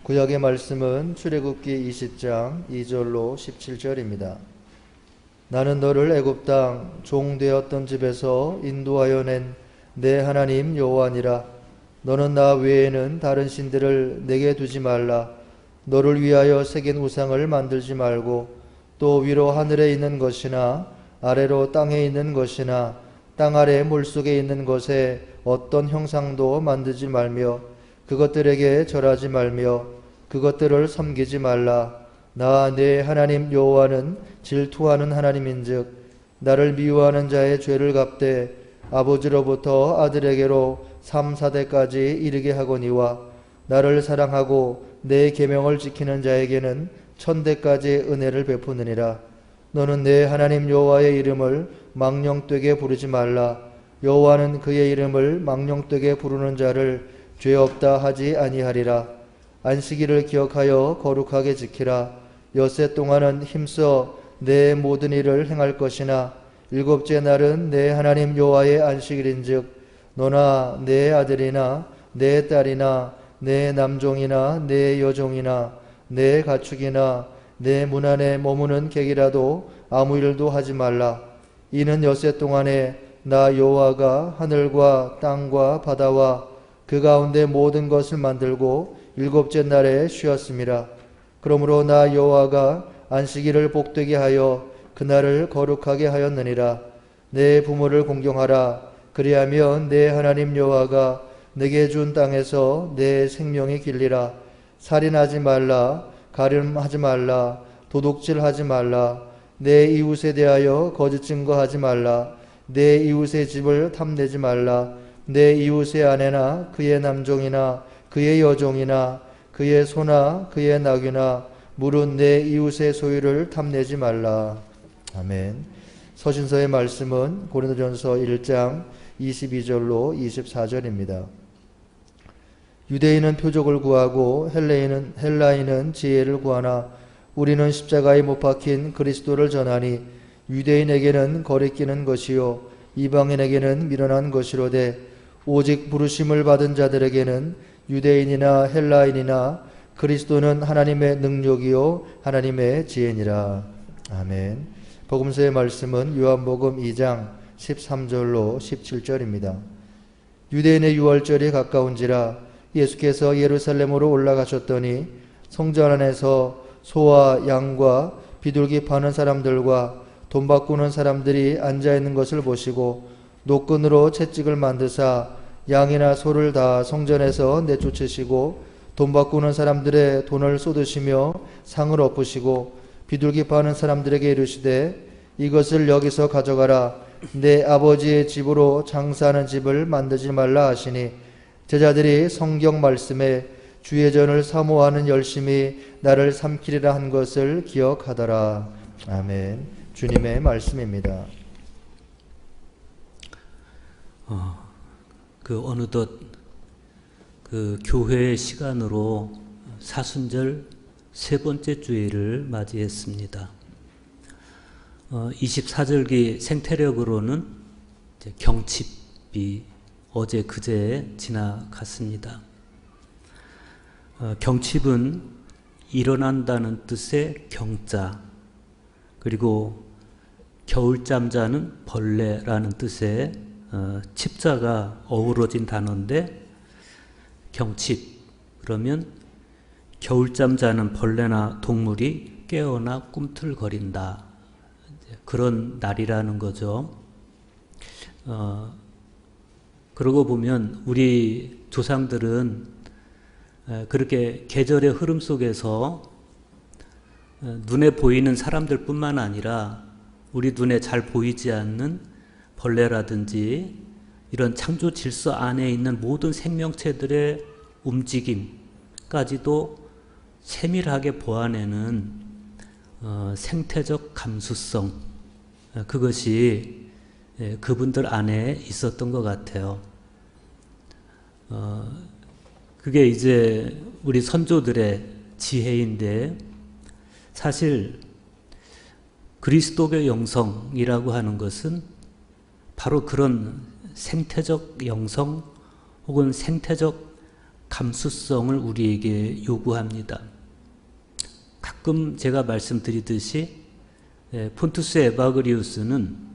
구약의 말씀은 출애굽기 20장 2절로 17절입니다. 나는 너를 애굽 땅 종 되었던 집에서 인도하여 낸 내 하나님 여호와니라. 너는 나 외에는 다른 신들을 내게 두지 말라. 너를 위하여 새긴 우상을 만들지 말고 또 위로 하늘에 있는 것이나 아래로 땅에 있는 것이나 땅 아래 물속에 있는 것에 어떤 형상도 만들지 말며 그것들에게 절하지 말며 그것들을 섬기지 말라. 나 내 하나님 여호와는 질투하는 하나님인즉 나를 미워하는 자의 죄를 갚되 아버지로부터 아들에게로 3, 4대까지 이르게 하거니와 나를 사랑하고 내 계명을 지키는 자에게는 1000대까지 은혜를 베푸느니라. 너는 내 하나님 여호와의 이름을 망령되게 부르지 말라. 여호와는 그의 이름을 망령되게 부르는 자를 죄 없다 하지 아니하리라. 안식일을 기억하여 거룩하게 지키라. 엿새 동안은 힘써 내 모든 일을 행할 것이나 일곱째 날은 내 하나님 여호와의 안식일인즉 너나 내 아들이나 내 딸이나 내 남종이나 내 여종이나 내 가축이나 내 문 안에 머무는 객이라도 아무 일도 하지 말라. 이는 엿새 동안에 나 여호와가 하늘과 땅과 바다와 그 가운데 모든 것을 만들고 일곱째 날에 쉬었음이라. 그러므로 나 여호와가 안식일을 복되게 하여 그날을 거룩하게 하였느니라. 내 부모를 공경하라. 그리하면 내 하나님 여호와가 내게 준 땅에서 내 생명이 길리라. 살인하지 말라. 가늠하지 말라. 도둑질하지 말라. 내 이웃에 대하여 거짓 증거하지 말라. 내 이웃의 집을 탐내지 말라. 내 이웃의 아내나 그의 남종이나 그의 여종이나 그의 소나 그의 낙이나 물은 내 이웃의 소유를 탐내지 말라. 아멘. 서신서의 말씀은 고린도전서 1장 22절로 24절입니다. 유대인은 표적을 구하고 헬라인은 지혜를 구하나 우리는 십자가에 못 박힌 그리스도를 전하니 유대인에게는 거리끼는 것이요 이방인에게는 미련한 것이로되 오직 부르심을 받은 자들에게는 유대인이나 헬라인이나 그리스도는 하나님의 능력이요 하나님의 지혜니라. 아멘. 복음서의 말씀은 요한복음 2장 13절로 17절입니다. 유대인의 유월절이 가까운지라 예수께서 예루살렘으로 올라가셨더니 성전 안에서 소와 양과 비둘기 파는 사람들과 돈 바꾸는 사람들이 앉아있는 것을 보시고 노끈으로 채찍을 만드사 양이나 소를 다 성전에서 내쫓으시고 돈 바꾸는 사람들의 돈을 쏟으시며 상을 엎으시고 비둘기 파는 사람들에게 이르시되 이것을 여기서 가져가라. 내 아버지의 집으로 장사하는 집을 만들지 말라 하시니 제자들이 성경 말씀에 주의 전을 사모하는 열심히 나를 삼키리라 한 것을 기억하더라. 아멘. 주님의 말씀입니다. 어느덧 교회의 시간으로 사순절 세 번째 주일을 맞이했습니다. 24절기 생태력으로는 경칩이 어제 그제 지나갔습니다. 경칩은 일어난다는 뜻의 경자, 그리고 겨울잠 자는 벌레라는 뜻의 칩자가 어우러진 단어인데, 경칩 그러면 겨울잠 자는 벌레나 동물이 깨어나 꿈틀거린다, 그런 날이라는 거죠. 그러고 보면 우리 조상들은 그렇게 계절의 흐름 속에서 눈에 보이는 사람들 뿐만 아니라 우리 눈에 잘 보이지 않는 벌레라든지 이런 창조 질서 안에 있는 모든 생명체들의 움직임까지도 세밀하게 보아내는 생태적 감수성, 그것이 그분들 안에 있었던 것 같아요. 그게 이제 우리 선조들의 지혜인데, 사실 그리스도교 영성이라고 하는 것은 바로 그런 생태적 영성 혹은 생태적 감수성을 우리에게 요구합니다. 가끔 제가 말씀드리듯이 폰투스 에바그리우스는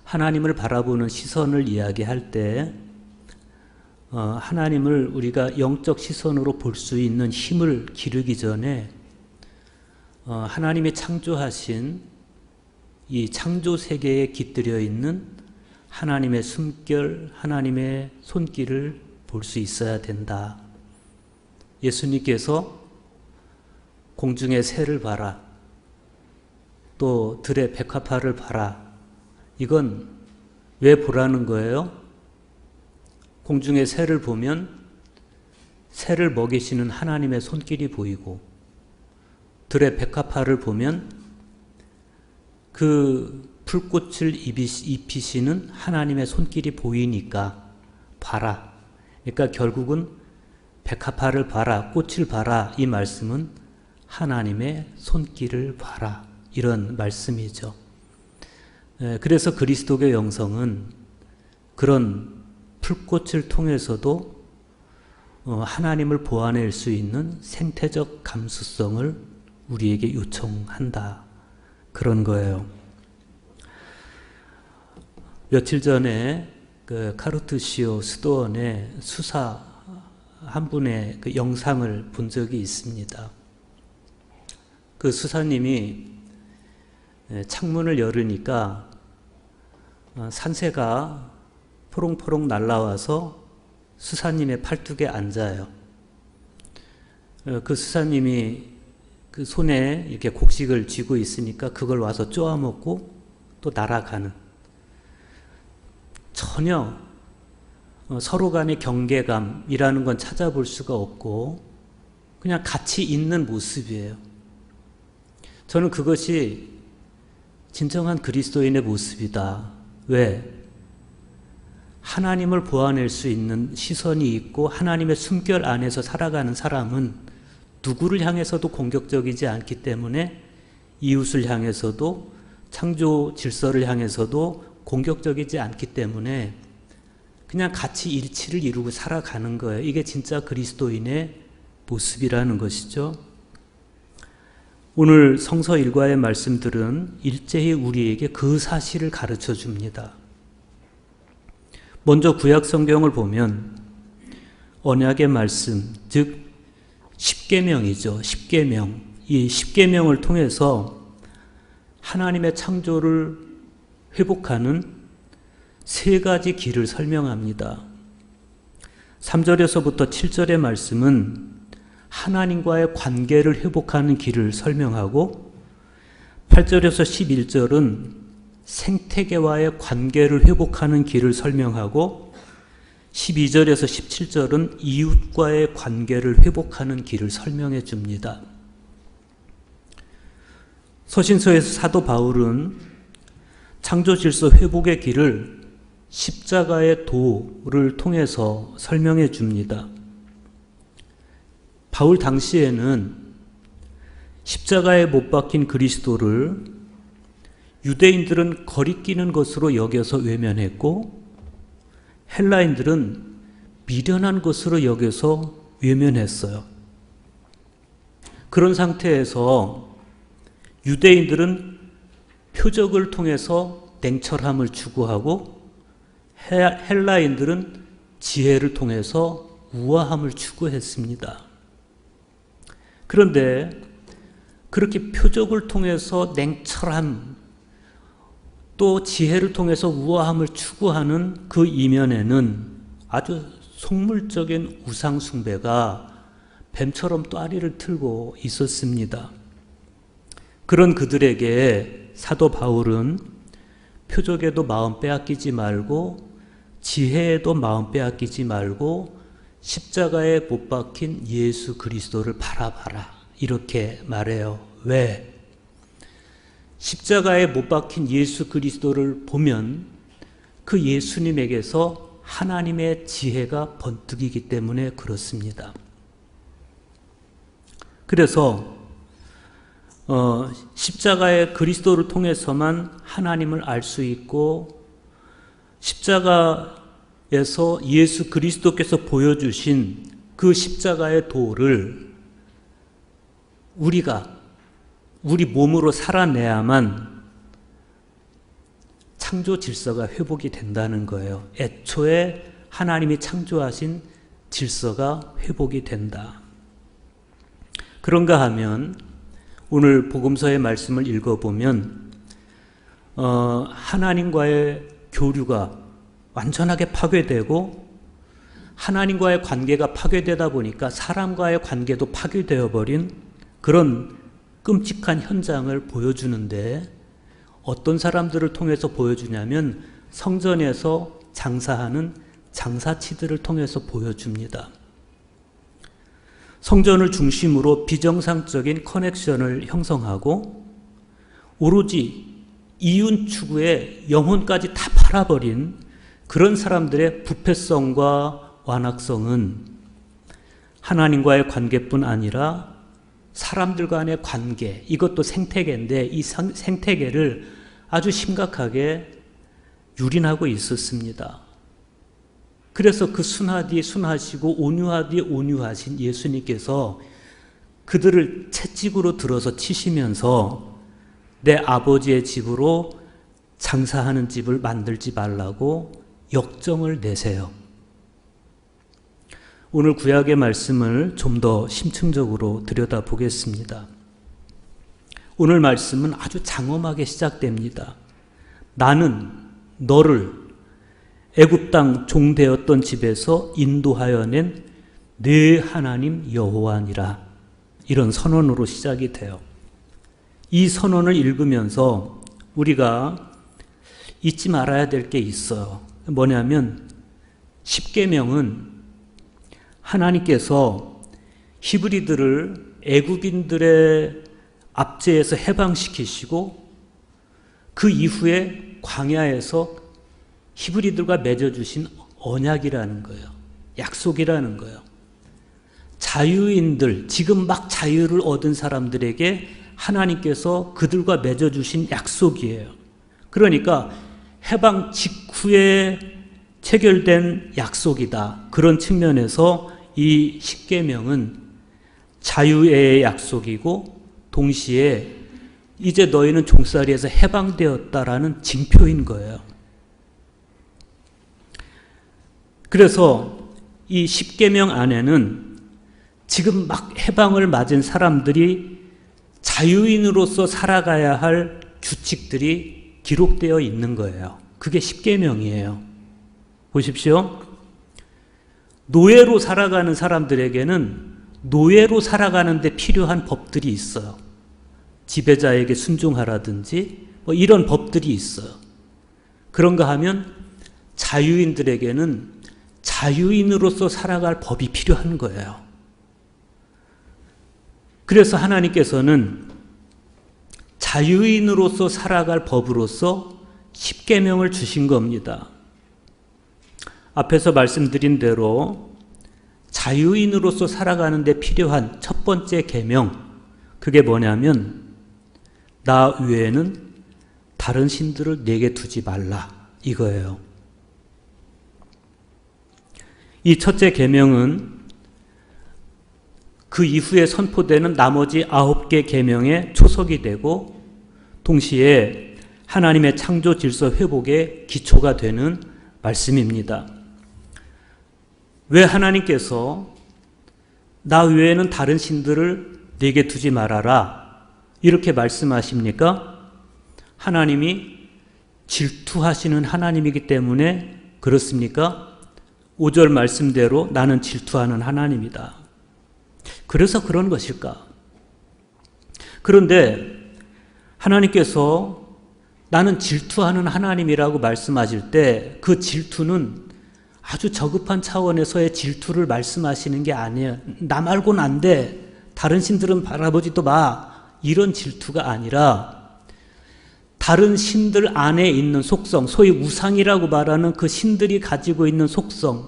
하나님을 바라보는 시선을 이야기할 때 하나님을 우리가 영적 시선으로 볼 수 있는 힘을 기르기 전에 하나님이 창조하신 이 창조 세계에 깃들여 있는 하나님의 숨결, 하나님의 손길을 볼 수 있어야 된다. 예수님께서 공중의 새를 봐라, 또 들의 백합화를 봐라. 이건 왜 보라는 거예요? 공중의 새를 보면 새를 먹이시는 하나님의 손길이 보이고, 들의 백합화를 보면 그 풀꽃을 입히시는 하나님의 손길이 보이니까 봐라. 그러니까 결국은 백합화를 봐라, 꽃을 봐라, 이 말씀은 하나님의 손길을 봐라, 이런 말씀이죠. 그래서 그리스도교 영성은 그런 풀꽃을 통해서도 하나님을 보아낼 수 있는 생태적 감수성을 우리에게 요청한다, 그런 거예요. 며칠 전에 그 카르투시오 수도원의 수사 한 분의 그 영상을 본 적이 있습니다. 그 수사님이 창문을 열으니까 산새가 포롱포롱 날라와서 수사님의 팔뚝에 앉아요. 그 수사님이 그 손에 이렇게 곡식을 쥐고 있으니까 그걸 와서 쪼아먹고 또 날아가는, 전혀 서로 간의 경계감이라는 건 찾아볼 수가 없고 그냥 같이 있는 모습이에요. 저는 그것이 진정한 그리스도인의 모습이다. 왜? 하나님을 보아낼 수 있는 시선이 있고 하나님의 숨결 안에서 살아가는 사람은 누구를 향해서도 공격적이지 않기 때문에 이웃을 향해서도 창조 질서를 향해서도 공격적이지 않기 때문에 그냥 같이 일치를 이루고 살아가는 거예요. 이게 진짜 그리스도인의 모습이라는 것이죠. 오늘 성서 일과의 말씀들은 일제히 우리에게 그 사실을 가르쳐 줍니다. 먼저 구약 성경을 보면 언약의 말씀, 즉 십계명이죠. 십계명. 이 십계명을 통해서 하나님의 창조를 회복하는 세 가지 길을 설명합니다. 3절에서부터 7절의 말씀은 하나님과의 관계를 회복하는 길을 설명하고, 8절에서 11절은 생태계와의 관계를 회복하는 길을 설명하고, 12절에서 17절은 이웃과의 관계를 회복하는 길을 설명해 줍니다. 서신서에서 사도 바울은 창조 질서 회복의 길을 십자가의 도를 통해서 설명해 줍니다. 바울 당시에는 십자가에 못 박힌 그리스도를 유대인들은 거리끼는 것으로 여겨서 외면했고, 헬라인들은 미련한 것으로 여겨서 외면했어요. 그런 상태에서 유대인들은 표적을 통해서 냉철함을 추구하고, 헬라인들은 지혜를 통해서 우아함을 추구했습니다. 그런데 그렇게 표적을 통해서 냉철함, 또 지혜를 통해서 우아함을 추구하는 그 이면에는 아주 속물적인 우상 숭배가 뱀처럼 또아리를 틀고 있었습니다. 그런 그들에게 사도 바울은 표적에도 마음 빼앗기지 말고 지혜에도 마음 빼앗기지 말고 십자가에 못 박힌 예수 그리스도를 바라봐라, 이렇게 말해요. 왜? 십자가에 못 박힌 예수 그리스도를 보면 그 예수님에게서 하나님의 지혜가 번뜩이기 때문에 그렇습니다. 그래서 십자가의 그리스도를 통해서만 하나님을 알 수 있고, 십자가 예수 그리스도께서 보여주신 그 십자가의 도를 우리 몸으로 살아내야만 창조 질서가 회복이 된다는 거예요. 애초에 하나님이 창조하신 질서가 회복이 된다. 그런가 하면 오늘 복음서의 말씀을 읽어보면 하나님과의 교류가 완전하게 파괴되고 하나님과의 관계가 파괴되다 보니까 사람과의 관계도 파괴되어 버린 그런 끔찍한 현장을 보여주는데 어떤 사람들을 통해서 보여주냐면 성전에서 장사하는 장사치들을 통해서 보여줍니다. 성전을 중심으로 비정상적인 커넥션을 형성하고 오로지 이윤 추구에 영혼까지 다 팔아버린 그런 사람들의 부패성과 완악성은 하나님과의 관계뿐 아니라 사람들 간의 관계, 이것도 생태계인데 이 생태계를 아주 심각하게 유린하고 있었습니다. 그래서 그 순하디 순하시고 온유하디 온유하신 예수님께서 그들을 채찍으로 들어서 치시면서 내 아버지의 집으로 장사하는 집을 만들지 말라고 역정을 내세요. 오늘 구약의 말씀을 좀 더 심층적으로 들여다보겠습니다. 오늘 말씀은 아주 장엄하게 시작됩니다. 나는 너를 애굽 땅 종되었던 집에서 인도하여 낸 네 하나님 여호와니라. 이런 선언으로 시작이 돼요. 이 선언을 읽으면서 우리가 잊지 말아야 될 게 있어요. 뭐냐면 십계명은 하나님께서 히브리들을 애굽인들의 압제에서 해방시키시고 그 이후에 광야에서 히브리들과 맺어주신 언약이라는 거예요. 약속이라는 거예요. 자유인들, 지금 막 자유를 얻은 사람들에게 하나님께서 그들과 맺어주신 약속이에요. 그러니까 해방 직후에 체결된 약속이다. 그런 측면에서 이 십계명은 자유의 약속이고 동시에 이제 너희는 종살이에서 해방되었다라는 징표인 거예요. 그래서 이 십계명 안에는 지금 막 해방을 맞은 사람들이 자유인으로서 살아가야 할 규칙들이 기록되어 있는 거예요. 그게 십계명이에요. 보십시오. 노예로 살아가는 사람들에게는 노예로 살아가는데 필요한 법들이 있어요. 지배자에게 순종하라든지 뭐 이런 법들이 있어요. 그런가 하면 자유인들에게는 자유인으로서 살아갈 법이 필요한 거예요. 그래서 하나님께서는 자유인으로서 살아갈 법으로서 십계명을 주신 겁니다. 앞에서 말씀드린 대로 자유인으로서 살아가는 데 필요한 첫 번째 계명, 그게 뭐냐면 나 외에는 다른 신들을 내게 두지 말라, 이거예요. 이 첫째 계명은 그 이후에 선포되는 나머지 9개 계명의 초석이 되고 동시에 하나님의 창조 질서 회복의 기초가 되는 말씀입니다. 왜 하나님께서 나 외에는 다른 신들을 내게 두지 말아라 이렇게 말씀하십니까? 하나님이 질투하시는 하나님이기 때문에 그렇습니까? 5절 말씀대로 나는 질투하는 하나님이다. 그래서 그런 것일까? 그런데 하나님께서 나는 질투하는 하나님이라고 말씀하실 때 그 질투는 아주 저급한 차원에서의 질투를 말씀하시는 게 아니에요. 나 말고는 안 돼. 다른 신들은 바라보지도 마. 이런 질투가 아니라 다른 신들 안에 있는 속성, 소위 우상이라고 말하는 그 신들이 가지고 있는 속성,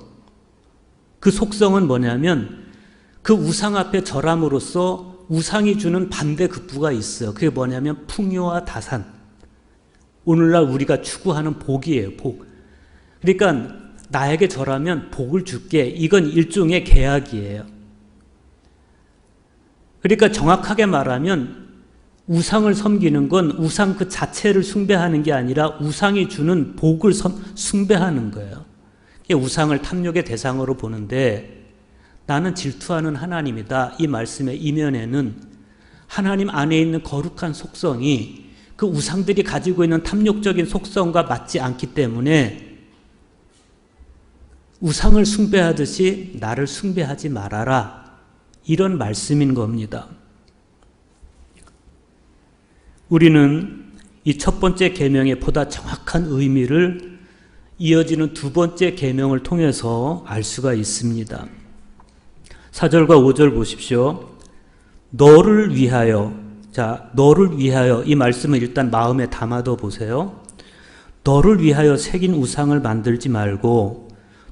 그 속성은 뭐냐면 그 우상 앞에 절함으로써 우상이 주는 반대급부가 있어요. 그게 뭐냐면 풍요와 다산. 오늘날 우리가 추구하는 복이에요. 복. 그러니까 나에게 절하면 복을 줄게. 이건 일종의 계약이에요. 그러니까 정확하게 말하면 우상을 섬기는 건 우상 그 자체를 숭배하는 게 아니라 우상이 주는 복을 숭배하는 거예요. 우상을 탐욕의 대상으로 보는데 나는 질투하는 하나님이다. 이 말씀의 이면에는 하나님 안에 있는 거룩한 속성이 그 우상들이 가지고 있는 탐욕적인 속성과 맞지 않기 때문에 우상을 숭배하듯이 나를 숭배하지 말아라. 이런 말씀인 겁니다. 우리는 이 첫 번째 계명의 보다 정확한 의미를 이어지는 두 번째 계명을 통해서 알 수가 있습니다. 4절과 5절 보십시오. 너를 위하여, 자, 너를 위하여 이 말씀을 일단 마음에 담아둬 보세요. 너를 위하여 새긴 우상을 만들지 말고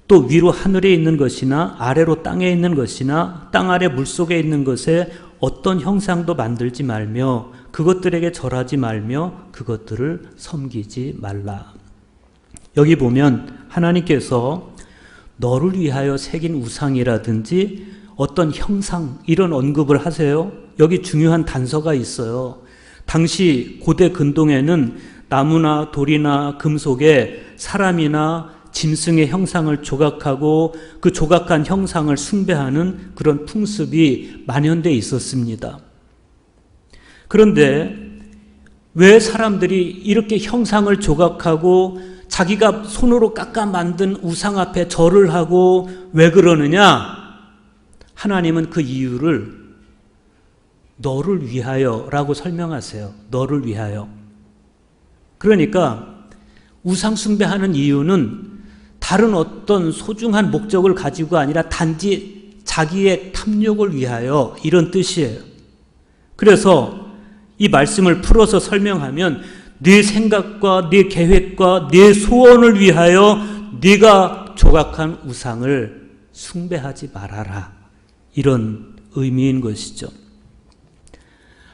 또 위로 하늘에 있는 것이나 아래로 땅에 있는 것이나 땅 아래 물속에 있는 것에 어떤 형상도 만들지 말며 그것들에게 절하지 말며 그것들을 섬기지 말라. 여기 보면 하나님께서 너를 위하여 새긴 우상이라든지 어떤 형상 이런 언급을 하세요. 여기 중요한 단서가 있어요. 당시 고대 근동에는 나무나 돌이나 금속에 사람이나 짐승의 형상을 조각하고 그 조각한 형상을 숭배하는 그런 풍습이 만연되어 있었습니다. 그런데 왜 사람들이 이렇게 형상을 조각하고 자기가 손으로 깎아 만든 우상 앞에 절을 하고 왜 그러느냐? 하나님은 그 이유를 너를 위하여 라고 설명하세요. 너를 위하여. 그러니까 우상 숭배하는 이유는 다른 어떤 소중한 목적을 가지고 아니라 단지 자기의 탐욕을 위하여 이런 뜻이에요. 그래서 이 말씀을 풀어서 설명하면 네 생각과 네 계획과 네 소원을 위하여 네가 조각한 우상을 숭배하지 말아라. 이런 의미인 것이죠.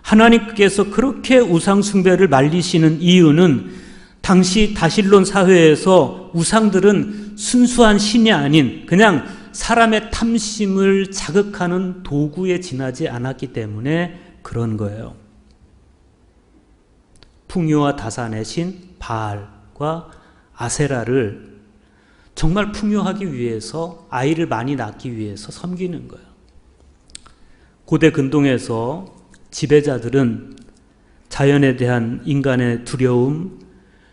하나님께서 그렇게 우상 숭배를 말리시는 이유는 당시 다실론 사회에서 우상들은 순수한 신이 아닌 그냥 사람의 탐심을 자극하는 도구에 지나지 않았기 때문에 그런 거예요. 풍요와 다산의 신 바알과 아세라를 정말 풍요하기 위해서 아이를 많이 낳기 위해서 섬기는 거예요. 고대 근동에서 지배자들은 자연에 대한 인간의 두려움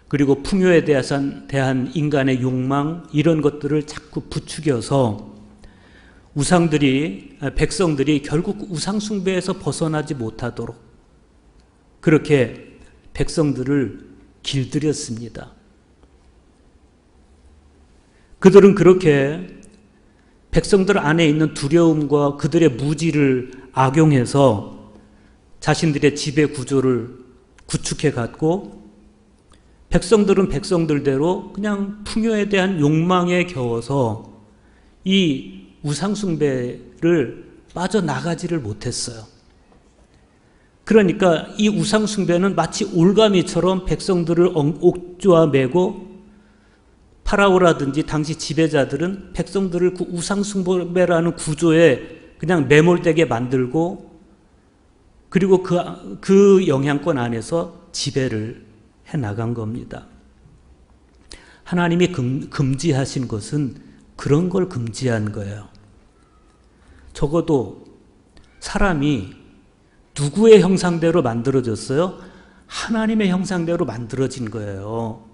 그리고 풍요에 대한 인간의 욕망 이런 것들을 자꾸 부추겨서 백성들이 결국 우상 숭배에서 벗어나지 못하도록 그렇게 백성들을 길들였습니다. 그들은 그렇게 백성들 안에 있는 두려움과 그들의 무지를 악용해서 자신들의 지배 구조를 구축해 갔고 백성들은 백성들대로 그냥 풍요에 대한 욕망에 겨워서 이 우상숭배를 빠져나가지를 못했어요. 그러니까 이 우상숭배는 마치 올가미처럼 백성들을 옥조아 매고 파라오라든지 당시 지배자들은 백성들을 그 우상숭배라는 구조에 그냥 매몰되게 만들고 그리고 그 영향권 안에서 지배를 해나간 겁니다. 하나님이 금지하신 것은 그런 걸 금지한 거예요. 적어도 사람이 누구의 형상대로 만들어졌어요? 하나님의 형상대로 만들어진 거예요.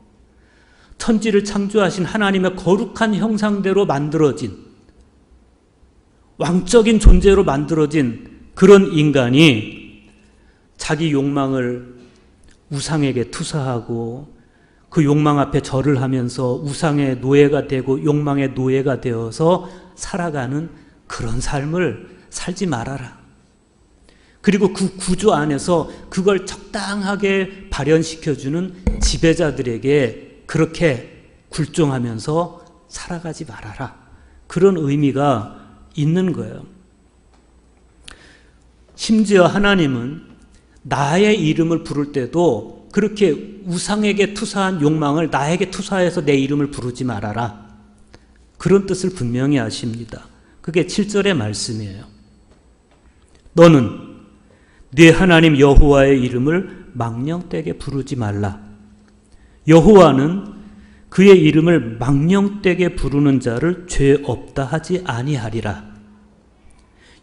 천지를 창조하신 하나님의 거룩한 형상대로 만들어진 왕적인 존재로 만들어진 그런 인간이 자기 욕망을 우상에게 투사하고 그 욕망 앞에 절을 하면서 우상의 노예가 되고 욕망의 노예가 되어서 살아가는 그런 삶을 살지 말아라. 그리고 그 구조 안에서 그걸 적당하게 발현시켜주는 지배자들에게 그렇게 굴종하면서 살아가지 말아라. 그런 의미가 있는 거예요. 심지어 하나님은 나의 이름을 부를 때도 그렇게 우상에게 투사한 욕망을 나에게 투사해서 내 이름을 부르지 말아라. 그런 뜻을 분명히 아십니다. 그게 7절의 말씀이에요. 너는 네 하나님 여호와의 이름을 망령되게 부르지 말라. 여호와는 그의 이름을 망령되게 부르는 자를 죄 없다 하지 아니하리라.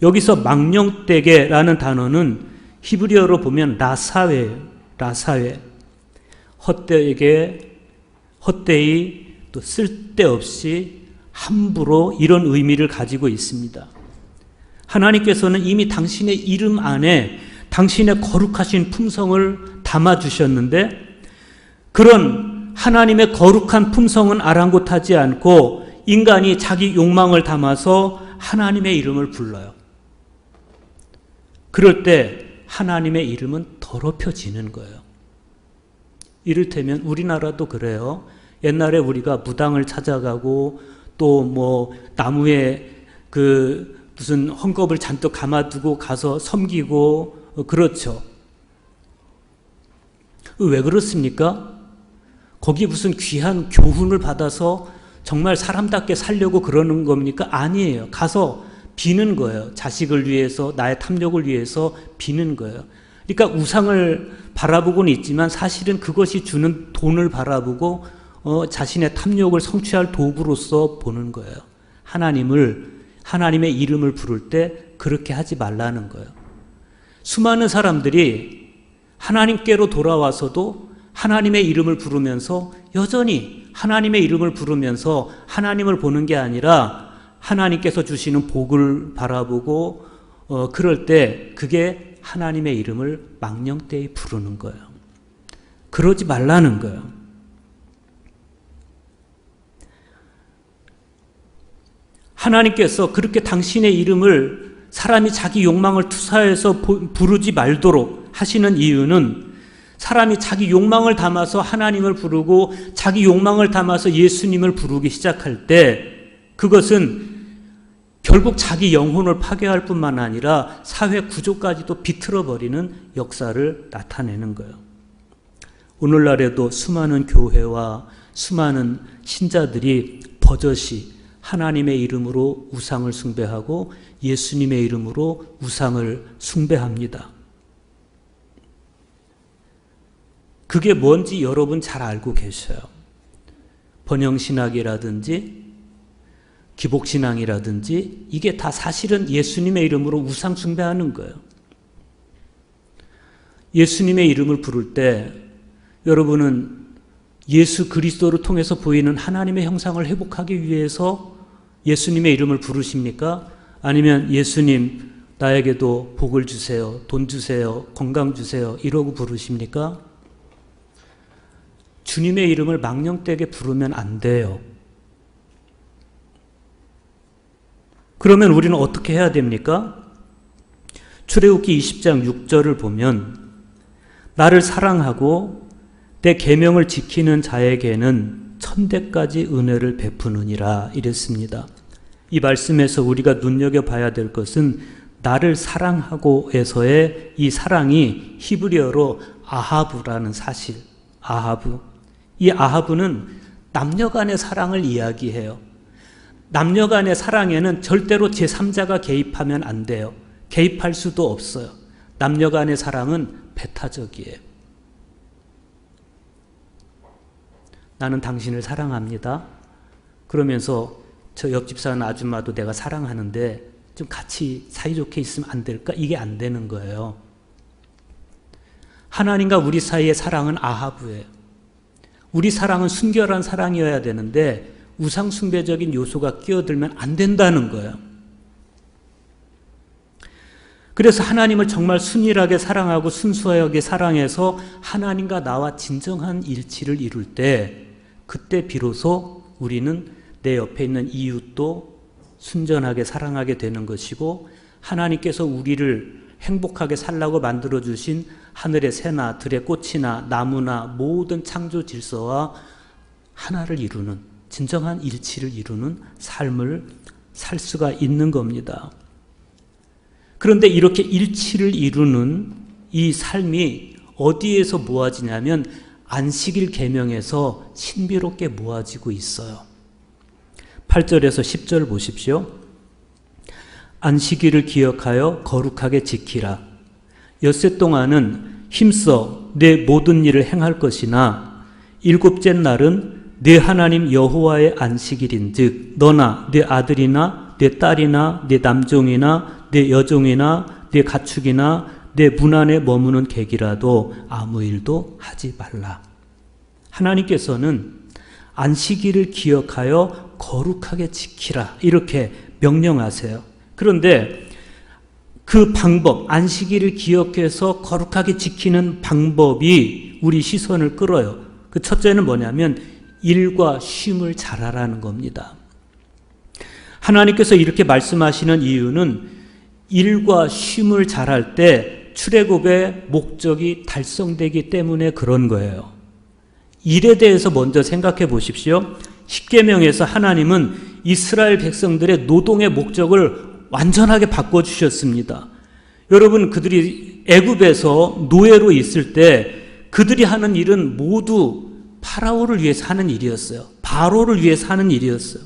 여기서 망령되게라는 단어는 히브리어로 보면 라사웨예요. 라사웨. 헛되이 또 쓸데없이 함부로 이런 의미를 가지고 있습니다. 하나님께서는 이미 당신의 이름 안에 당신의 거룩하신 품성을 담아주셨는데 그런 하나님의 거룩한 품성은 아랑곳하지 않고 인간이 자기 욕망을 담아서 하나님의 이름을 불러요. 그럴 때 하나님의 이름은 더럽혀지는 거예요. 이를테면 우리나라도 그래요. 옛날에 우리가 무당을 찾아가고 또 뭐 나무에 무슨 헝겊을 잔뜩 감아두고 가서 섬기고 그렇죠. 왜 그렇습니까? 거기 무슨 귀한 교훈을 받아서 정말 사람답게 살려고 그러는 겁니까? 아니에요. 가서 비는 거예요. 자식을 위해서, 나의 탐욕을 위해서 비는 거예요. 그러니까 우상을 바라보고는 있지만 사실은 그것이 주는 돈을 바라보고 자신의 탐욕을 성취할 도구로서 보는 거예요. 하나님의 이름을 부를 때 그렇게 하지 말라는 거예요. 수많은 사람들이 하나님께로 돌아와서도 하나님의 이름을 부르면서 여전히 하나님의 이름을 부르면서 하나님을 보는 게 아니라 하나님께서 주시는 복을 바라보고 그럴 때 그게 하나님의 이름을 망령되이 부르는 거예요. 그러지 말라는 거예요. 하나님께서 그렇게 당신의 이름을 사람이 자기 욕망을 투사해서 부르지 말도록 하시는 이유는 사람이 자기 욕망을 담아서 하나님을 부르고 자기 욕망을 담아서 예수님을 부르기 시작할 때 그것은 결국 자기 영혼을 파괴할 뿐만 아니라 사회 구조까지도 비틀어버리는 역사를 나타내는 거예요. 오늘날에도 수많은 교회와 수많은 신자들이 버젓이 하나님의 이름으로 우상을 숭배하고 예수님의 이름으로 우상을 숭배합니다. 그게 뭔지 여러분 잘 알고 계셔요. 번영신학이라든지 기복신앙이라든지 이게 다 사실은 예수님의 이름으로 우상 숭배하는 거예요. 예수님의 이름을 부를 때 여러분은 예수 그리스도를 통해서 보이는 하나님의 형상을 회복하기 위해서 예수님의 이름을 부르십니까? 아니면 예수님 나에게도 복을 주세요, 돈 주세요, 건강 주세요 이러고 부르십니까? 주님의 이름을 망령되게 부르면 안 돼요. 그러면 우리는 어떻게 해야 됩니까? 출애굽기 20장 6절을 보면 나를 사랑하고 내 계명을 지키는 자에게는 천대까지 은혜를 베푸느니라 이랬습니다. 이 말씀에서 우리가 눈여겨봐야 될 것은 나를 사랑하고에서의 이 사랑이 히브리어로 아하브라는 사실. 아하브. 이 아하브는 남녀 간의 사랑을 이야기해요. 남녀 간의 사랑에는 절대로 제3자가 개입하면 안 돼요. 개입할 수도 없어요. 남녀 간의 사랑은 배타적이에요. 나는 당신을 사랑합니다. 그러면서 저 옆집 사는 아줌마도 내가 사랑하는데 좀 같이 사이좋게 있으면 안 될까? 이게 안 되는 거예요. 하나님과 우리 사이의 사랑은 아하브예요. 우리 사랑은 순결한 사랑이어야 되는데 우상숭배적인 요소가 끼어들면 안 된다는 거예요. 그래서 하나님을 정말 순일하게 사랑하고 순수하게 사랑해서 하나님과 나와 진정한 일치를 이룰 때 그때 비로소 우리는 내 옆에 있는 이웃도 순전하게 사랑하게 되는 것이고 하나님께서 우리를 행복하게 살라고 만들어주신 하늘의 새나 들의 꽃이나 나무나 모든 창조 질서와 하나를 이루는 진정한 일치를 이루는 삶을 살 수가 있는 겁니다. 그런데 이렇게 일치를 이루는 이 삶이 어디에서 모아지냐면 안식일 계명에서 신비롭게 모아지고 있어요. 8절에서 10절 보십시오. 안식일을 기억하여 거룩하게 지키라. 엿새 동안은 힘써 내 모든 일을 행할 것이나 일곱째 날은 내 하나님 여호와의 안식일인즉 너나 내 아들이나 내 딸이나 내 남종이나 내 여종이나 내 가축이나 내 문 안에 머무는 객이라도 아무 일도 하지 말라. 하나님께서는 안식일을 기억하여 거룩하게 지키라 이렇게 명령하세요. 그런데 그 방법, 안식일을 기억해서 거룩하게 지키는 방법이 우리 시선을 끌어요. 그 첫째는 뭐냐면 일과 쉼을 잘하라는 겁니다. 하나님께서 이렇게 말씀하시는 이유는 일과 쉼을 잘할 때 출애굽의 목적이 달성되기 때문에 그런 거예요. 일에 대해서 먼저 생각해 보십시오. 십계명에서 하나님은 이스라엘 백성들의 노동의 목적을 완전하게 바꿔주셨습니다. 여러분, 그들이 애굽에서 노예로 있을 때 그들이 하는 일은 모두 파라오를 위해서 하는 일이었어요. 바로를 위해서 하는 일이었어요.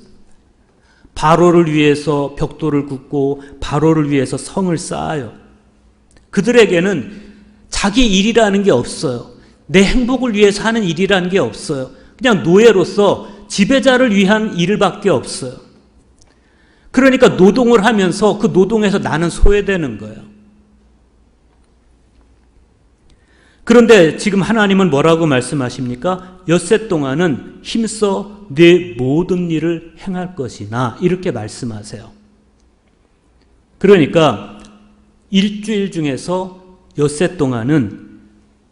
바로를 위해서 벽돌을 굽고 바로를 위해서 성을 쌓아요. 그들에게는 자기 일이라는 게 없어요. 내 행복을 위해서 하는 일이라는 게 없어요. 그냥 노예로서 지배자를 위한 일밖에 없어요. 그러니까 노동을 하면서 그 노동에서 나는 소외되는 거예요. 그런데 지금 하나님은 뭐라고 말씀하십니까? 엿새 동안은 힘써 내 모든 일을 행할 것이나 이렇게 말씀하세요. 그러니까 일주일 중에서 엿새 동안은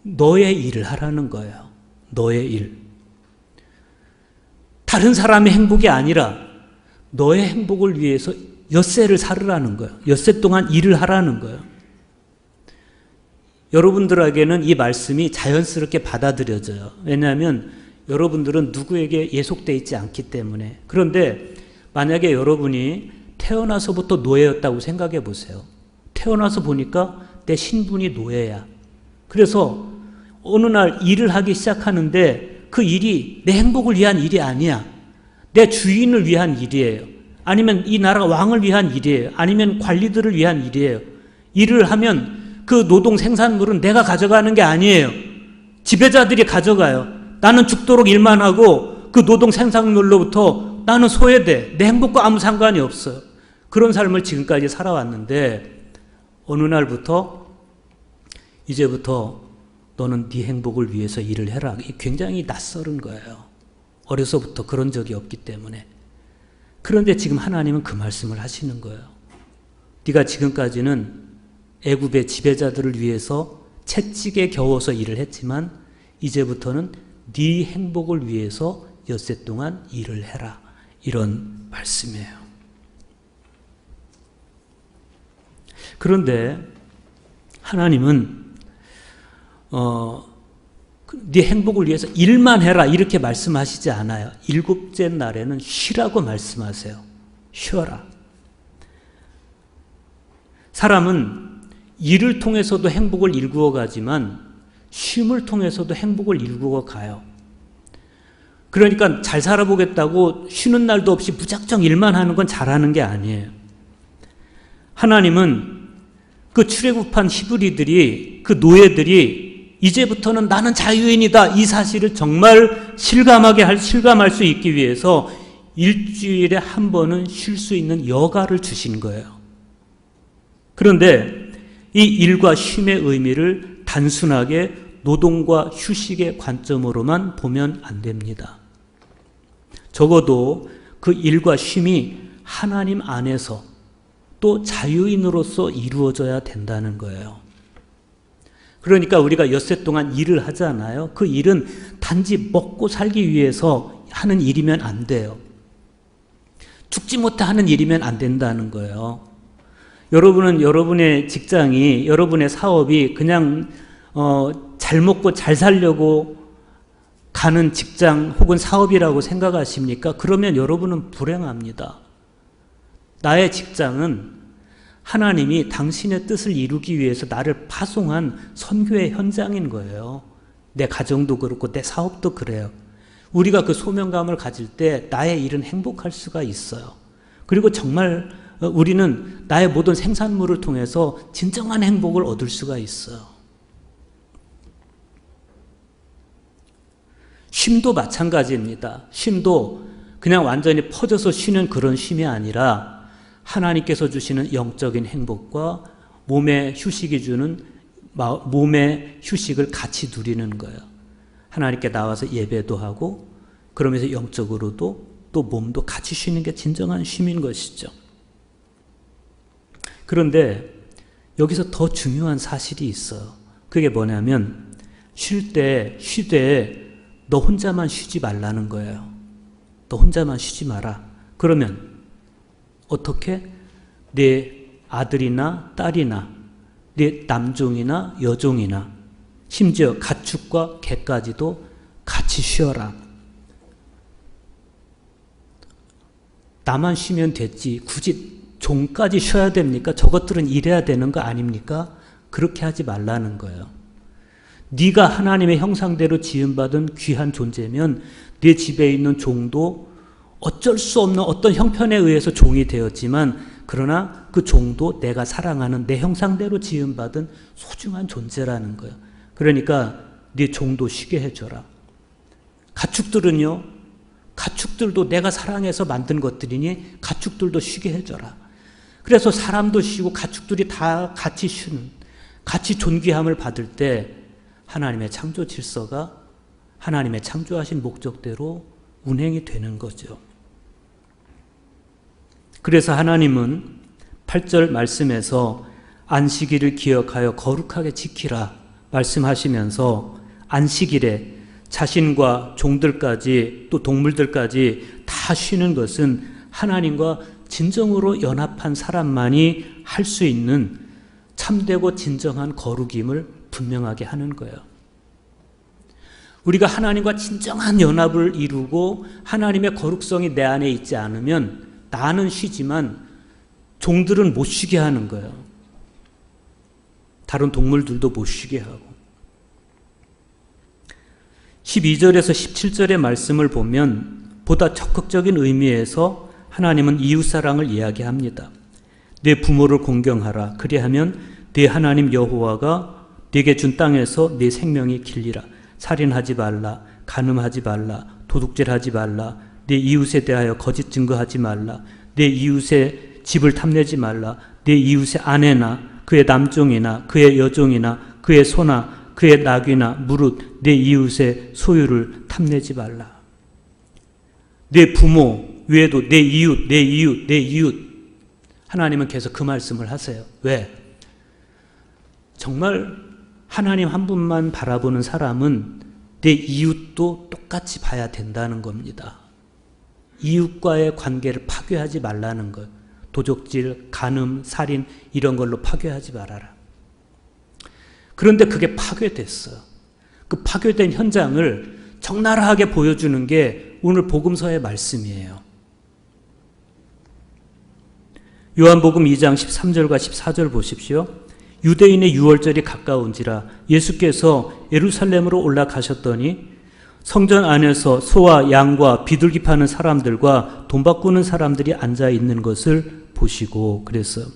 너의 일을 하라는 거예요. 너의 일. 다른 사람의 행복이 아니라 너의 행복을 위해서 엿새를 살으라는 거예요. 엿새 동안 일을 하라는 거예요. 여러분들에게는 이 말씀이 자연스럽게 받아들여져요. 왜냐하면 여러분들은 누구에게 예속되어 있지 않기 때문에. 그런데 만약에 여러분이 태어나서부터 노예였다고 생각해 보세요. 태어나서 보니까 내 신분이 노예야. 그래서 어느 날 일을 하기 시작하는데 그 일이 내 행복을 위한 일이 아니야. 내 주인을 위한 일이에요. 아니면 이 나라 왕을 위한 일이에요. 아니면 관리들을 위한 일이에요. 일을 하면 그 노동 생산물은 내가 가져가는 게 아니에요. 지배자들이 가져가요. 나는 죽도록 일만 하고 그 노동 생산물로부터 나는 소외돼. 내 행복과 아무 상관이 없어요. 그런 삶을 지금까지 살아왔는데 어느 날부터 이제부터 너는 네 행복을 위해서 일을 해라. 굉장히 낯설은 거예요. 어려서부터 그런 적이 없기 때문에. 그런데 지금 하나님은 그 말씀을 하시는 거예요. 네가 지금까지는 애굽의 지배자들을 위해서 채찍에 겨워서 일을 했지만 이제부터는 네 행복을 위해서 엿새 동안 일을 해라. 이런 말씀이에요. 그런데 하나님은 네 행복을 위해서 일만 해라 이렇게 말씀하시지 않아요. 일곱째 날에는 쉬라고 말씀하세요. 쉬어라. 사람은 일을 통해서도 행복을 일구어 가지만 쉼을 통해서도 행복을 일구어 가요. 그러니까 잘 살아보겠다고 쉬는 날도 없이 무작정 일만 하는 건 잘하는 게 아니에요. 하나님은 그 출애굽한 히브리들이, 그 노예들이 이제부터는 나는 자유인이다 이 사실을 정말 실감할 수 있기 위해서 일주일에 한 번은 쉴 수 있는 여가를 주신 거예요. 그런데 이 일과 쉼의 의미를 단순하게 노동과 휴식의 관점으로만 보면 안 됩니다. 적어도 그 일과 쉼이 하나님 안에서 또 자유인으로서 이루어져야 된다는 거예요. 그러니까 우리가 엿새 동안 일을 하잖아요. 그 일은 단지 먹고 살기 위해서 하는 일이면 안 돼요. 죽지 못해 하는 일이면 안 된다는 거예요. 여러분은 여러분의 직장이, 여러분의 사업이 그냥 잘 먹고 잘 살려고 가는 직장 혹은 사업이라고 생각하십니까? 그러면 여러분은 불행합니다. 나의 직장은 하나님이 당신의 뜻을 이루기 위해서 나를 파송한 선교의 현장인 거예요. 내 가정도 그렇고 내 사업도 그래요. 우리가 그 소명감을 가질 때 나의 일은 행복할 수가 있어요. 그리고 정말 우리는 나의 모든 생산물을 통해서 진정한 행복을 얻을 수가 있어요. 쉼도 마찬가지입니다. 쉼도 그냥 완전히 퍼져서 쉬는 그런 쉼이 아니라 하나님께서 주시는 영적인 행복과 몸의 휴식이 주는 몸의 휴식을 같이 누리는 거예요. 하나님께 나와서 예배도 하고 그러면서 영적으로도 또 몸도 같이 쉬는 게 진정한 쉼인 것이죠. 그런데 여기서 더 중요한 사실이 있어요. 그게 뭐냐면 쉬되 너 혼자만 쉬지 말라는 거예요. 너 혼자만 쉬지 마라. 그러면 어떻게? 내 아들이나 딸이나 내 남종이나 여종이나 심지어 가축과 개까지도 같이 쉬어라. 나만 쉬면 됐지 굳이 종까지 쉬어야 됩니까? 저것들은 일해야 되는 거 아닙니까? 그렇게 하지 말라는 거예요. 네가 하나님의 형상대로 지음받은 귀한 존재면 네 집에 있는 종도 어쩔 수 없는 어떤 형편에 의해서 종이 되었지만 그러나 그 종도 내가 사랑하는 내 형상대로 지음받은 소중한 존재라는 거예요. 그러니까 네 종도 쉬게 해줘라. 가축들은요, 가축들도 내가 사랑해서 만든 것들이니 가축들도 쉬게 해줘라. 그래서 사람도 쉬고 가축들이 다 같이 쉬는, 같이 존귀함을 받을 때 하나님의 창조 질서가 하나님의 창조하신 목적대로 운행이 되는 거죠. 그래서 하나님은 8절 말씀에서 안식일을 기억하여 거룩하게 지키라 말씀하시면서 안식일에 자신과 종들까지 또 동물들까지 다 쉬는 것은 하나님과 진정으로 연합한 사람만이 할 수 있는 참되고 진정한 거룩임을 분명하게 하는 거예요. 우리가 하나님과 진정한 연합을 이루고 하나님의 거룩성이 내 안에 있지 않으면 나는 쉬지만 종들은 못 쉬게 하는 거예요. 다른 동물들도 못 쉬게 하고. 12절에서 17절의 말씀을 보면 보다 적극적인 의미에서 하나님은 이웃사랑을 이야기합니다. 내 부모를 공경하라. 그리하면 네 하나님 여호와가 네게 준 땅에서 네 생명이 길리라. 살인하지 말라. 간음하지 말라. 도둑질하지 말라. 내 이웃에 대하여 거짓 증거하지 말라. 내 이웃의 집을 탐내지 말라. 내 이웃의 아내나 그의 남종이나 그의 여종이나 그의 소나 그의 낙이나 무릇 내 이웃의 소유를 탐내지 말라. 내 부모 외에도 내 이웃 하나님은 계속 그 말씀을 하세요. 왜? 정말 하나님 한 분만 바라보는 사람은 내 이웃도 똑같이 봐야 된다는 겁니다. 이웃과의 관계를 파괴하지 말라는 것. 도적질, 간음, 살인 이런 걸로 파괴하지 말아라. 그런데 그게 파괴됐어요. 그 파괴된 현장을 적나라하게 보여주는 게 오늘 복음서의 말씀이에요. 요한복음 2장 13절과 14절 보십시오. 유대인의 유월절이 가까운지라 예수께서 예루살렘으로 올라가셨더니 성전 안에서 소와 양과 비둘기 파는 사람들과 돈 바꾸는 사람들이 앉아 있는 것을 보시고 그랬어요.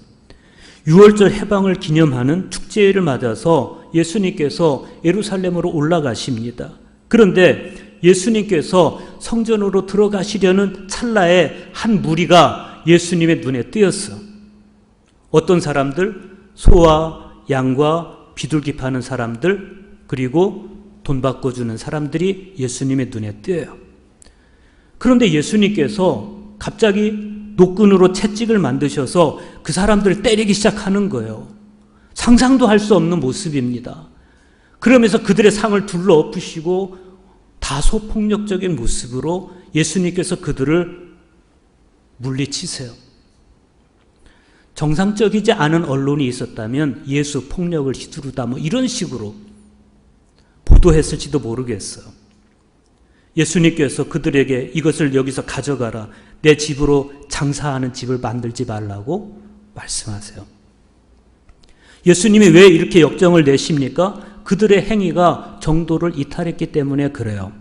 유월절 해방을 기념하는 축제를 맞아서 예수님께서 예루살렘으로 올라가십니다. 그런데 예수님께서 성전으로 들어가시려는 찰나에 한 무리가 예수님의 눈에 띄었어. 어떤 사람들? 소와 양과 비둘기 파는 사람들, 그리고 돈 바꿔주는 사람들이 예수님의 눈에 띄어요. 그런데 예수님께서 갑자기 노끈으로 채찍을 만드셔서 그 사람들을 때리기 시작하는 거예요. 상상도 할 수 없는 모습입니다. 그러면서 그들의 상을 둘러 엎으시고 다소 폭력적인 모습으로 예수님께서 그들을 물리치세요. 정상적이지 않은 언론이 있었다면 예수 폭력을 휘두르다 이런 식으로 보도했을지도 모르겠어요. 예수님께서 그들에게 이것을 여기서 가져가라. 내 집으로 장사하는 집을 만들지 말라고 말씀하세요. 예수님이 왜 이렇게 역정을 내십니까? 그들의 행위가 정도를 이탈했기 때문에 그래요.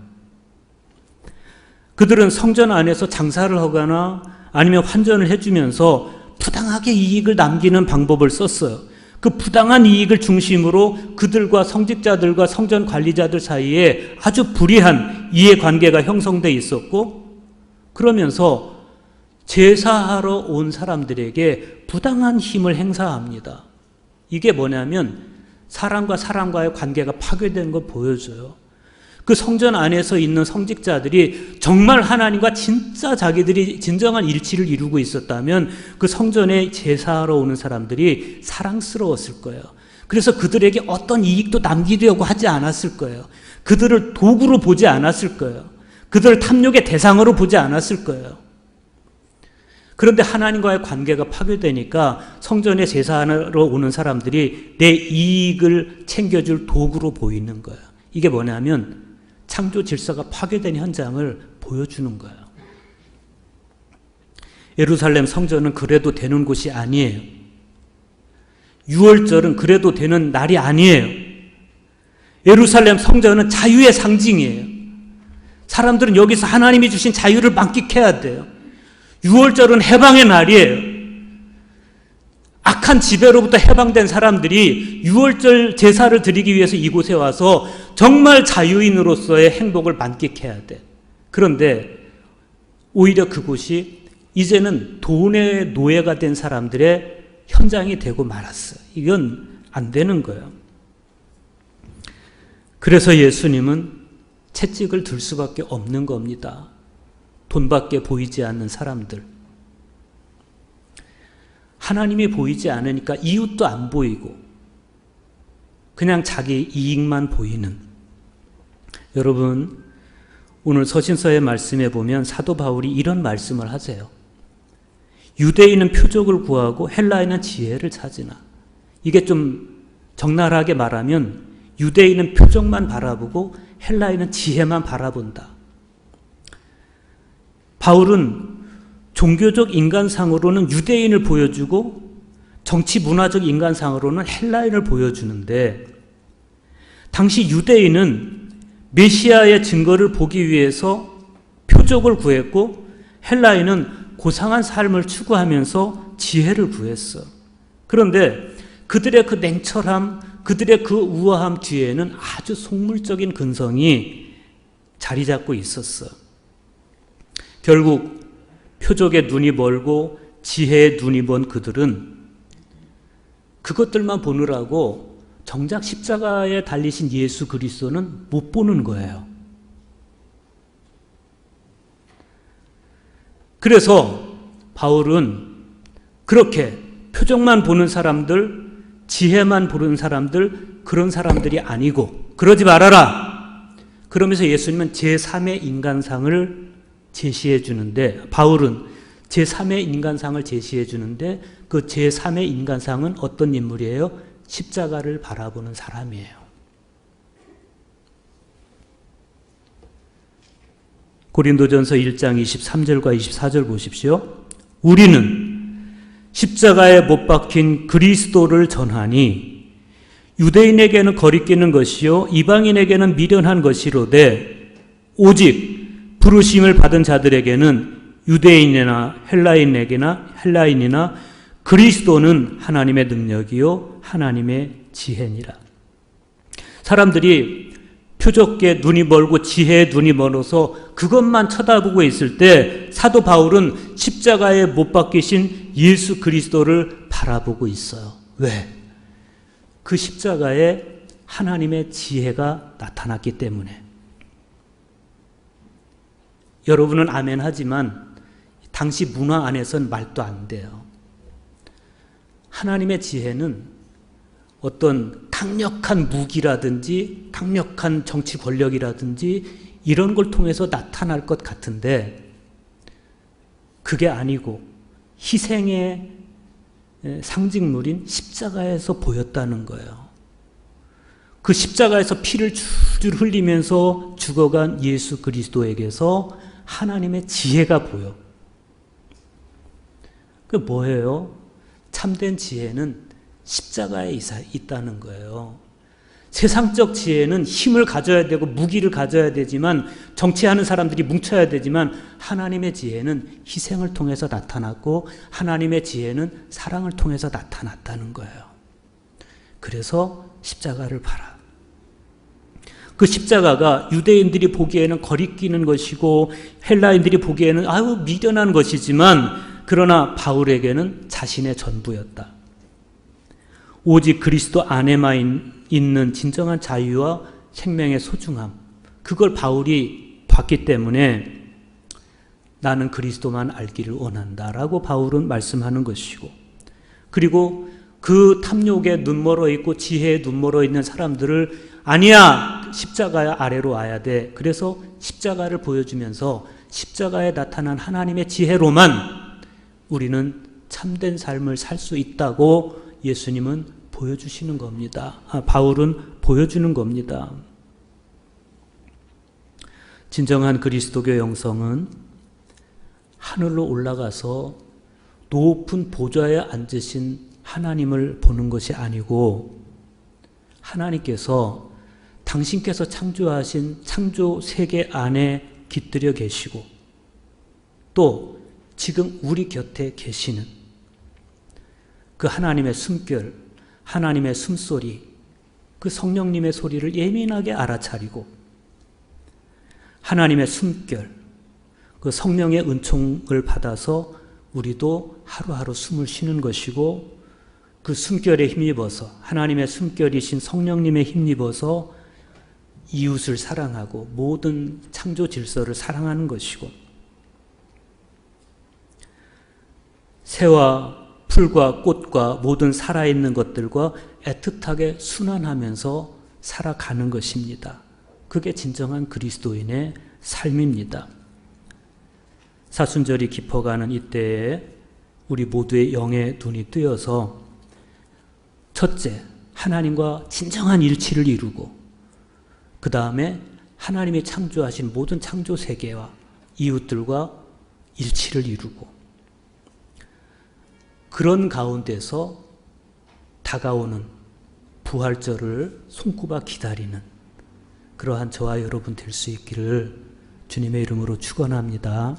그들은 성전 안에서 장사를 하거나 아니면 환전을 해주면서 부당하게 이익을 남기는 방법을 썼어요. 그 부당한 이익을 중심으로 그들과 성직자들과 성전 관리자들 사이에 아주 불이한 이해관계가 형성돼 있었고, 그러면서 제사하러 온 사람들에게 부당한 힘을 행사합니다. 이게 뭐냐면 사람과 사람과의 관계가 파괴된 걸 보여줘요. 그 성전 안에서 있는 성직자들이 정말 하나님과 진짜 자기들이 진정한 일치를 이루고 있었다면 그 성전에 제사하러 오는 사람들이 사랑스러웠을 거예요. 그래서 그들에게 어떤 이익도 남기려고 하지 않았을 거예요. 그들을 도구로 보지 않았을 거예요. 그들을 탐욕의 대상으로 보지 않았을 거예요. 그런데 하나님과의 관계가 파괴되니까 성전에 제사하러 오는 사람들이 내 이익을 챙겨줄 도구로 보이는 거예요. 이게 뭐냐면 창조 질서가 파괴된 현장을 보여주는 거예요. 예루살렘 성전은 그래도 되는 곳이 아니에요. 유월절은 그래도 되는 날이 아니에요. 예루살렘 성전은 자유의 상징이에요. 사람들은 여기서 하나님이 주신 자유를 만끽해야 돼요. 유월절은 해방의 날이에요. 악한 지배로부터 해방된 사람들이 유월절 제사를 드리기 위해서 이곳에 와서 정말 자유인으로서의 행복을 만끽해야 돼. 그런데 오히려 그곳이 이제는 돈의 노예가 된 사람들의 현장이 되고 말았어요. 이건 안 되는 거예요. 그래서 예수님은 채찍을 들 수밖에 없는 겁니다. 돈밖에 보이지 않는 사람들. 하나님이 보이지 않으니까 이웃도 안 보이고 그냥 자기 이익만 보이는. 여러분, 오늘 서신서의 말씀에 보면 사도 바울이 이런 말씀을 하세요. 유대인은 표적을 구하고 헬라인은 지혜를 찾으나. 이게 좀 적나라하게 말하면 유대인은 표적만 바라보고 헬라인은 지혜만 바라본다. 바울은 종교적 인간상으로는 유대인을 보여주고 정치 문화적 인간상으로는 헬라인을 보여주는데, 당시 유대인은 메시아의 증거를 보기 위해서 표적을 구했고 헬라인은 고상한 삶을 추구하면서 지혜를 구했어. 그런데 그들의 그 냉철함, 그들의 그 우아함 뒤에는 아주 속물적인 근성이 자리 잡고 있었어. 결국 표적에 눈이 멀고 지혜에 눈이 먼 그들은 그것들만 보느라고 정작 십자가에 달리신 예수 그리스도는 못 보는 거예요. 그래서 바울은 그렇게 표적만 보는 사람들, 지혜만 보는 사람들, 그런 사람들이 아니고 그러지 말아라. 그러면서 예수님은 제3의 인간상을 제시해 주는데, 바울은 제3의 인간상을 제시해 주는데 그 제3의 인간상은 어떤 인물이에요? 십자가를 바라보는 사람이에요. 고린도전서 1장 23절과 24절 보십시오. 우리는 십자가에 못 박힌 그리스도를 전하니 유대인에게는 거리끼는 것이요 이방인에게는 미련한 것이로되 오직 부르심을 받은 자들에게는 유대인이나 헬라인이나 그리스도는 하나님의 능력이요 하나님의 지혜니라. 사람들이 표적에 눈이 멀고 지혜에 눈이 멀어서 그것만 쳐다보고 있을 때 사도 바울은 십자가에 못 박히신 예수 그리스도를 바라보고 있어요. 왜? 그 십자가에 하나님의 지혜가 나타났기 때문에. 여러분은 아멘 하지만 당시 문화 안에서는 말도 안 돼요. 하나님의 지혜는 어떤 강력한 무기라든지 강력한 정치 권력이라든지 이런 걸 통해서 나타날 것 같은데 그게 아니고 희생의 상징물인 십자가에서 보였다는 거예요. 그 십자가에서 피를 줄줄 흘리면서 죽어간 예수 그리스도에게서 하나님의 지혜가 보여. 그 뭐예요? 참된 지혜는 십자가에 있다는 거예요. 세상적 지혜는 힘을 가져야 되고 무기를 가져야 되지만, 정치하는 사람들이 뭉쳐야 되지만, 하나님의 지혜는 희생을 통해서 나타났고 하나님의 지혜는 사랑을 통해서 나타났다는 거예요. 그래서 십자가를 봐라. 그 십자가가 유대인들이 보기에는 거리끼는 것이고 헬라인들이 보기에는 아유 미련한 것이지만, 그러나 바울에게는 자신의 전부였다. 오직 그리스도 안에만 있는 진정한 자유와 생명의 소중함, 그걸 바울이 봤기 때문에 나는 그리스도만 알기를 원한다라고 바울은 말씀하는 것이고, 그리고 그 탐욕에 눈멀어 있고 지혜에 눈멀어 있는 사람들을 아니야, 십자가 아래로 와야 돼. 그래서 십자가를 보여주면서 십자가에 나타난 하나님의 지혜로만 우리는 참된 삶을 살 수 있다고 예수님은 보여주시는 겁니다. 바울은 보여주는 겁니다. 진정한 그리스도교 영성은 하늘로 올라가서 높은 보좌에 앉으신 하나님을 보는 것이 아니고, 하나님께서 당신께서 창조하신 창조 세계 안에 깃들여 계시고 또 지금 우리 곁에 계시는 그 하나님의 숨결, 하나님의 숨소리, 그 성령님의 소리를 예민하게 알아차리고, 하나님의 숨결, 그 성령의 은총을 받아서 우리도 하루하루 숨을 쉬는 것이고, 그 숨결에 힘입어서, 하나님의 숨결이신 성령님에 힘입어서 이웃을 사랑하고 모든 창조 질서를 사랑하는 것이고, 새와 풀과 꽃과 모든 살아있는 것들과 애틋하게 순환하면서 살아가는 것입니다. 그게 진정한 그리스도인의 삶입니다. 사순절이 깊어가는 이때에 우리 모두의 영의 눈이 뜨여서 첫째, 하나님과 진정한 일치를 이루고, 그 다음에 하나님이 창조하신 모든 창조 세계와 이웃들과 일치를 이루고, 그런 가운데서 다가오는 부활절을 손꼽아 기다리는 그러한 저와 여러분 될 수 있기를 주님의 이름으로 축원합니다.